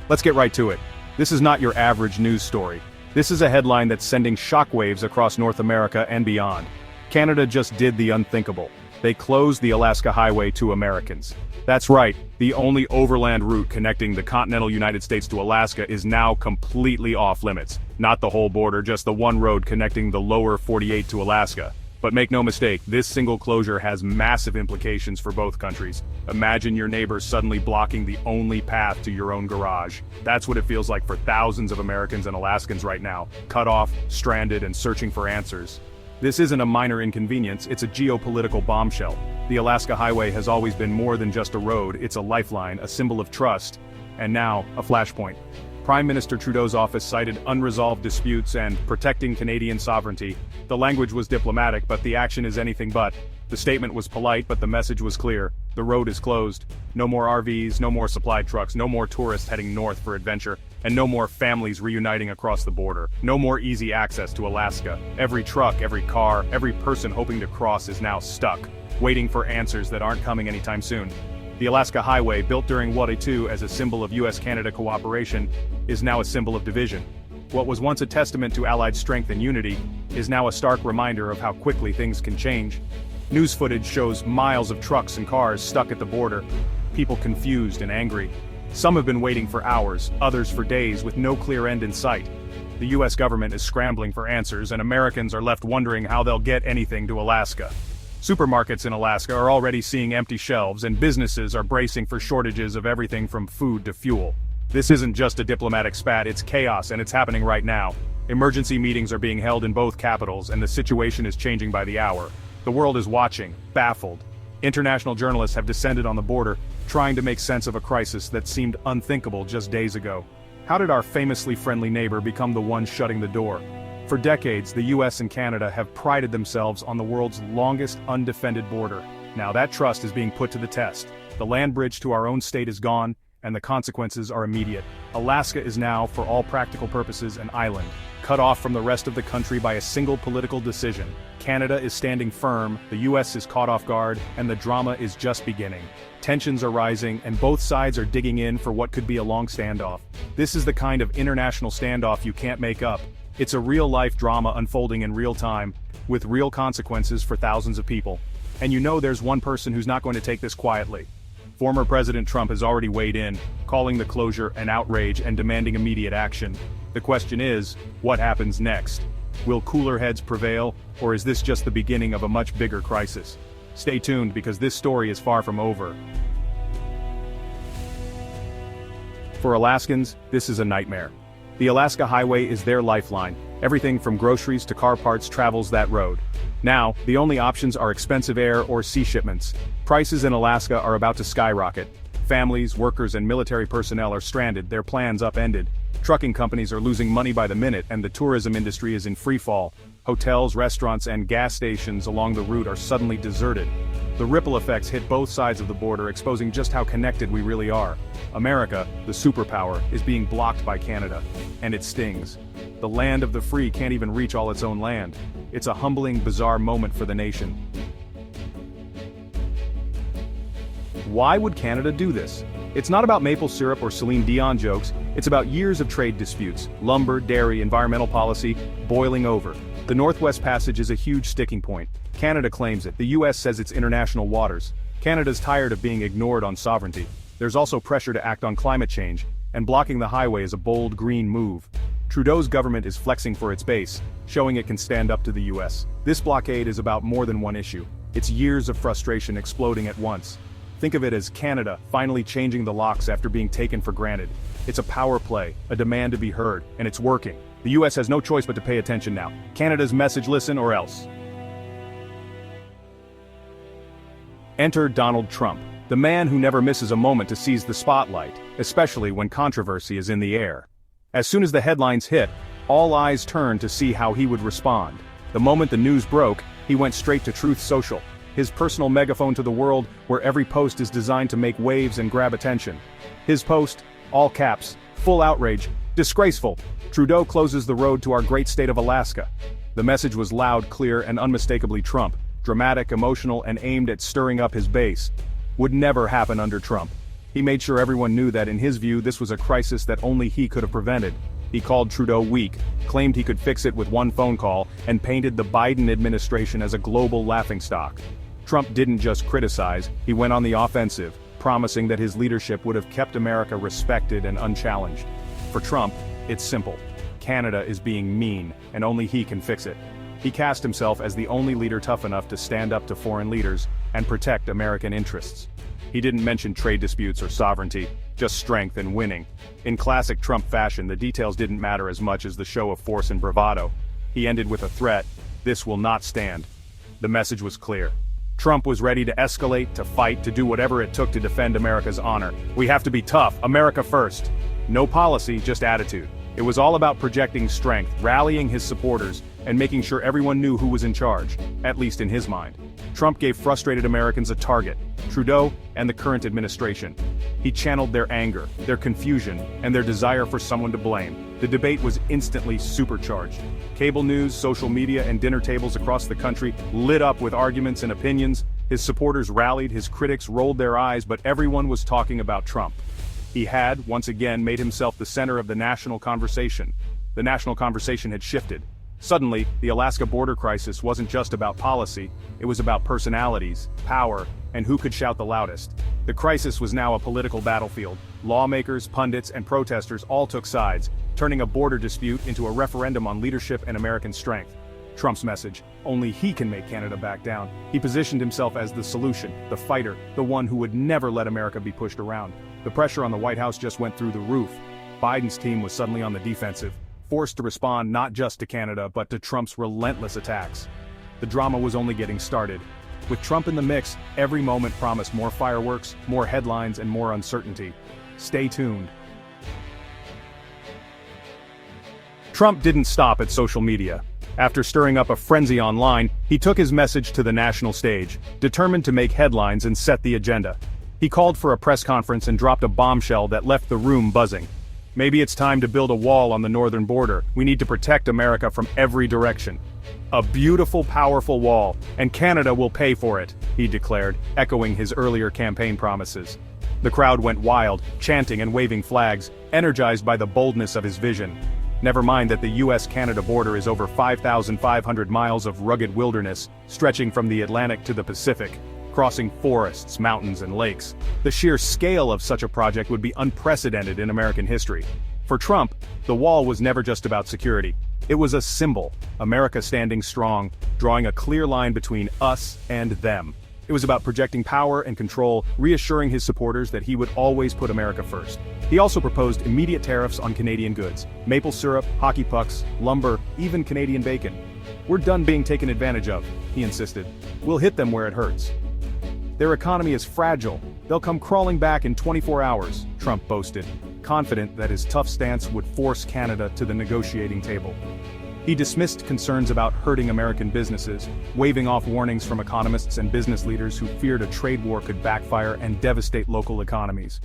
Let's get right to it. This is not your average news story. This is a headline that's sending shockwaves across North America and beyond. Canada just did the unthinkable. They closed the Alaska Highway to Americans. That's right, the only overland route connecting the continental United States to Alaska is now completely off limits. Not the whole border, just the one road connecting the lower 48 to Alaska. But make no mistake, this single closure has massive implications for both countries. Imagine your neighbor suddenly blocking the only path to your own garage. That's what it feels like for thousands of Americans and Alaskans right now, cut off, stranded, and searching for answers. This isn't a minor inconvenience, it's a geopolitical bombshell. The Alaska Highway has always been more than just a road, it's a lifeline, a symbol of trust, and now, a flashpoint. Prime Minister Trudeau's office cited unresolved disputes and protecting Canadian sovereignty. The language was diplomatic, but the action is anything but. The statement was polite, but the message was clear. The road is closed. No more RVs, no more supply trucks, no more tourists heading north for adventure, and no more families reuniting across the border. No more easy access to Alaska. Every truck, every car, every person hoping to cross is now stuck, waiting for answers that aren't coming anytime soon. The Alaska Highway, built during World War II as a symbol of US-Canada cooperation, is now a symbol of division. What was once a testament to Allied strength and unity is now a stark reminder of how quickly things can change. News footage shows miles of trucks and cars stuck at the border, people confused and angry. Some have been waiting for hours, others for days, with no clear end in sight. The US government is scrambling for answers, and Americans are left wondering how they'll get anything to Alaska. Supermarkets in Alaska are already seeing empty shelves, and businesses are bracing for shortages of everything from food to fuel. This isn't just a diplomatic spat, it's chaos, and it's happening right now. Emergency meetings are being held in both capitals, and the situation is changing by the hour. The world is watching, baffled. International journalists have descended on the border, trying to make sense of a crisis that seemed unthinkable just days ago. How did our famously friendly neighbor become the one shutting the door? For decades, the US and Canada have prided themselves on the world's longest undefended border. Now that trust is being put to the test. The land bridge to our own state is gone, and the consequences are immediate. Alaska is now, for all practical purposes, an island, cut off from the rest of the country by a single political decision. Canada is standing firm, the US is caught off guard, and the drama is just beginning. Tensions are rising, and both sides are digging in for what could be a long standoff. This is the kind of international standoff you can't make up. It's a real-life drama unfolding in real time, with real consequences for thousands of people. And you know there's one person who's not going to take this quietly. Former President Trump has already weighed in, calling the closure an outrage and demanding immediate action. The question is, what happens next? Will cooler heads prevail, or is this just the beginning of a much bigger crisis? Stay tuned, because this story is far from over. For Alaskans, this is a nightmare. The Alaska Highway is their lifeline. Everything from groceries to car parts travels that road. Now, the only options are expensive air or sea shipments. Prices in Alaska are about to skyrocket. Families, workers, and military personnel are stranded, their plans upended. Trucking companies are losing money by the minute, and the tourism industry is in free fall. Hotels, restaurants, and gas stations along the route are suddenly deserted. The ripple effects hit both sides of the border, exposing just how connected we really are. America, the superpower, is being blocked by Canada, and it stings. The land of the free can't even reach all its own land. It's a humbling, bizarre moment for the nation. Why would Canada do this? It's not about maple syrup or Celine Dion jokes, it's about years of trade disputes, lumber, dairy, environmental policy, boiling over. The Northwest Passage is a huge sticking point. Canada claims it, the US says it's international waters. Canada's tired of being ignored on sovereignty. There's also pressure to act on climate change, and blocking the highway is a bold green move. Trudeau's government is flexing for its base, showing it can stand up to the US. This blockade is about more than one issue. It's years of frustration exploding at once. Think of it as Canada finally changing the locks after being taken for granted. It's a power play, a demand to be heard, and it's working. The US has no choice but to pay attention now. Canada's message: listen or else. Enter Donald Trump, the man who never misses a moment to seize the spotlight, especially when controversy is in the air. As soon as the headlines hit, all eyes turned to see how he would respond. The moment the news broke, he went straight to Truth Social, his personal megaphone to the world, where every post is designed to make waves and grab attention. His post, all caps, full outrage, disgraceful. Trudeau closes the road to our great state of Alaska. The message was loud, clear, and unmistakably Trump, dramatic, emotional, and aimed at stirring up his base. Would never happen under Trump. He made sure everyone knew that in his view this was a crisis that only he could have prevented. He called Trudeau weak, claimed he could fix it with one phone call, and painted the Biden administration as a global laughingstock. Trump didn't just criticize, he went on the offensive, promising that his leadership would have kept America respected and unchallenged. For Trump, it's simple. Canada is being mean, and only he can fix it. He cast himself as the only leader tough enough to stand up to foreign leaders and protect American interests. He didn't mention trade disputes or sovereignty, just strength and winning. In classic Trump fashion, the details didn't matter as much as the show of force and bravado. He ended with a threat: "This will not stand." The message was clear. Trump was ready to escalate, to fight, to do whatever it took to defend America's honor. "We have to be tough, America first." No policy, just attitude. It was all about projecting strength, rallying his supporters, and making sure everyone knew who was in charge, at least in his mind. Trump gave frustrated Americans a target: Trudeau and the current administration. He channeled their anger, their confusion, and their desire for someone to blame. The debate was instantly supercharged. Cable news, social media, and dinner tables across the country lit up with arguments and opinions. His supporters rallied, his critics rolled their eyes, but everyone was talking about Trump. He had, once again, made himself the center of the national conversation. The national conversation had shifted. Suddenly, the Alaska border crisis wasn't just about policy, it was about personalities, power, and who could shout the loudest. The crisis was now a political battlefield. Lawmakers, pundits, and protesters all took sides, turning a border dispute into a referendum on leadership and American strength. Trump's message: only he can make Canada back down. He positioned himself as the solution, the fighter, the one who would never let America be pushed around. The pressure on the White House just went through the roof. Biden's team was suddenly on the defensive, forced to respond not just to Canada but to Trump's relentless attacks. The drama was only getting started. With Trump in the mix, every moment promised more fireworks, more headlines, and more uncertainty. Stay tuned. Trump didn't stop at social media. After stirring up a frenzy online, he took his message to the national stage, determined to make headlines and set the agenda. He called for a press conference and dropped a bombshell that left the room buzzing. "Maybe it's time to build a wall on the northern border. We need to protect America from every direction. A beautiful, powerful wall, and Canada will pay for it," he declared, echoing his earlier campaign promises. The crowd went wild, chanting and waving flags, energized by the boldness of his vision. Never mind that the US-Canada border is over 5,500 miles of rugged wilderness, stretching from the Atlantic to the Pacific, crossing forests, mountains, and lakes. The sheer scale of such a project would be unprecedented in American history. For Trump, the wall was never just about security. It was a symbol, America standing strong, drawing a clear line between us and them. It was about projecting power and control, reassuring his supporters that he would always put America first. He also proposed immediate tariffs on Canadian goods: maple syrup, hockey pucks, lumber, even Canadian bacon. "We're done being taken advantage of," he insisted. "We'll hit them where it hurts. Their economy is fragile. They'll come crawling back in 24 hours, Trump boasted, confident that his tough stance would force Canada to the negotiating table. He dismissed concerns about hurting American businesses, waving off warnings from economists and business leaders who feared a trade war could backfire and devastate local economies.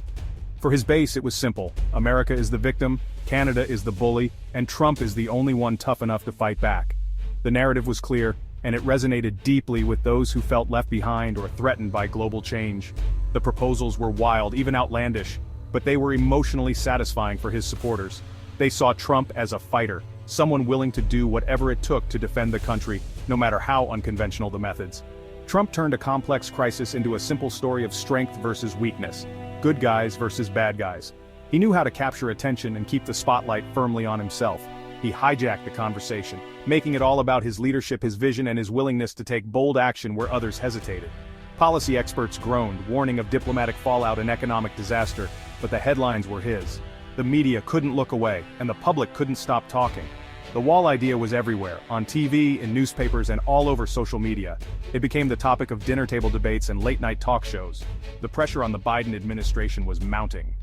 For his base, it was simple: America is the victim, Canada is the bully, and Trump is the only one tough enough to fight back. The narrative was clear, and it resonated deeply with those who felt left behind or threatened by global change. The proposals were wild, even outlandish, but they were emotionally satisfying for his supporters. They saw Trump as a fighter, someone willing to do whatever it took to defend the country, no matter how unconventional the methods. Trump turned a complex crisis into a simple story of strength versus weakness, good guys versus bad guys. He knew how to capture attention and keep the spotlight firmly on himself. He hijacked the conversation, making it all about his leadership, his vision, and his willingness to take bold action where others hesitated. Policy experts groaned, warning of diplomatic fallout and economic disaster, but the headlines were his. The media couldn't look away, and the public couldn't stop talking. The wall idea was everywhere, on TV, in newspapers, and all over social media. It became the topic of dinner table debates and late-night talk shows. The pressure on the Biden administration was mounting.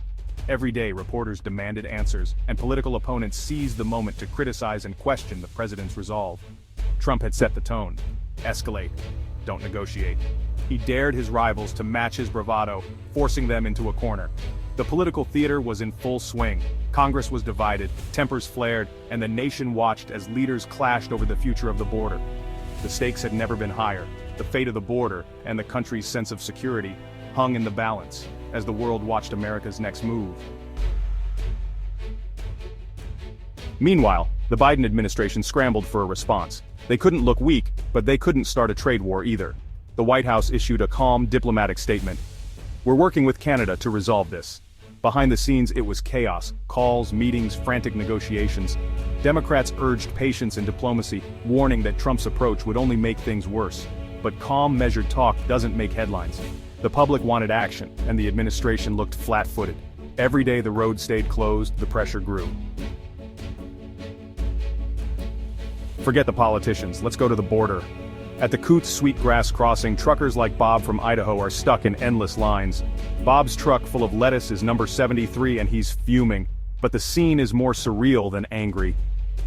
Every day, reporters demanded answers, and political opponents seized the moment to criticize and question the president's resolve. Trump had set the tone. Escalate. Don't negotiate. He dared his rivals to match his bravado, forcing them into a corner. The political theater was in full swing. Congress was divided, tempers flared, and the nation watched as leaders clashed over the future of the border. The stakes had never been higher. The fate of the border, and the country's sense of security, hung in the balance. as the world watched America's next move. Meanwhile, the Biden administration scrambled for a response. They couldn't look weak, but they couldn't start a trade war either. The White House issued a calm, diplomatic statement. "We're working with Canada to resolve this." Behind the scenes, it was chaos, calls, meetings, frantic negotiations. Democrats urged patience and diplomacy, warning that Trump's approach would only make things worse. But calm, measured talk doesn't make headlines. The public wanted action, and the administration looked flat-footed. Every day the road stayed closed, the pressure grew. Forget the politicians, let's go to the border. At the Coutts Sweetgrass Crossing, truckers like Bob from Idaho are stuck in endless lines. Bob's truck full of lettuce is number 73 and he's fuming. But the scene is more surreal than angry.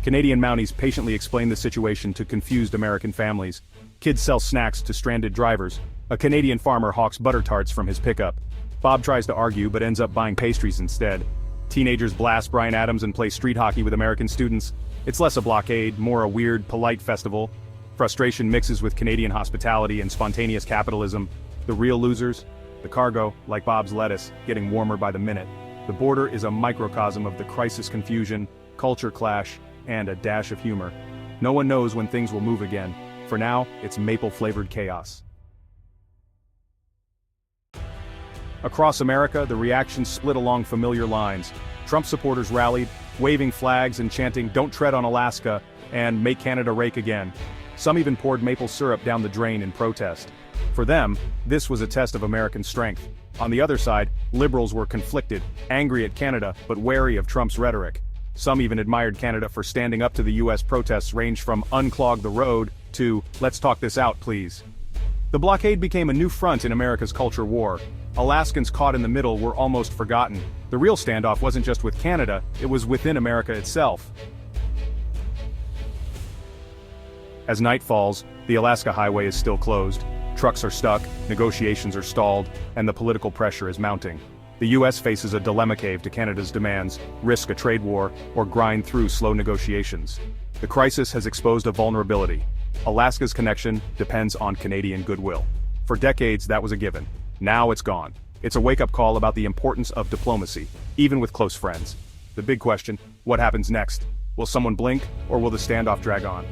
Canadian Mounties patiently explain the situation to confused American families. Kids sell snacks to stranded drivers. A Canadian farmer hawks butter tarts from his pickup. Bob tries to argue but ends up buying pastries instead. Teenagers blast Bryan Adams and play street hockey with American students. It's less a blockade, more a weird, polite festival. Frustration mixes with Canadian hospitality and spontaneous capitalism. The real losers? The cargo, like Bob's lettuce, getting warmer by the minute. The border is a microcosm of the crisis confusion, culture clash, and a dash of humor. No one knows when things will move again. For now, it's maple-flavored chaos. Across America, the reaction split along familiar lines. Trump supporters rallied, waving flags and chanting, "Don't tread on Alaska," and "Make Canada rake again." Some even poured maple syrup down the drain in protest. For them, this was a test of American strength. On the other side, liberals were conflicted, angry at Canada, but wary of Trump's rhetoric. Some even admired Canada for standing up to the US protests ranged from "unclog the road" to "let's talk this out, please." The blockade became a new front in America's culture war. Alaskans caught in the middle were almost forgotten. The real standoff wasn't just with Canada, it was within America itself. As night falls, the Alaska highway is still closed. Trucks are stuck, negotiations are stalled, and the political pressure is mounting. The US faces a dilemma cave to Canada's demands, risk a trade war, or grind through slow negotiations. The crisis has exposed a vulnerability. Alaska's connection depends on Canadian goodwill. For decades that was a given. Now it's gone. It's a wake-up call about the importance of diplomacy, even with close friends. The big question, what happens next? Will someone blink, or will the standoff drag on?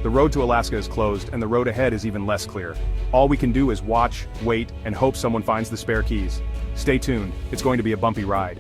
The road to Alaska is closed, and the road ahead is even less clear. All we can do is watch, wait, and hope someone finds the spare keys. Stay tuned, it's going to be a bumpy ride.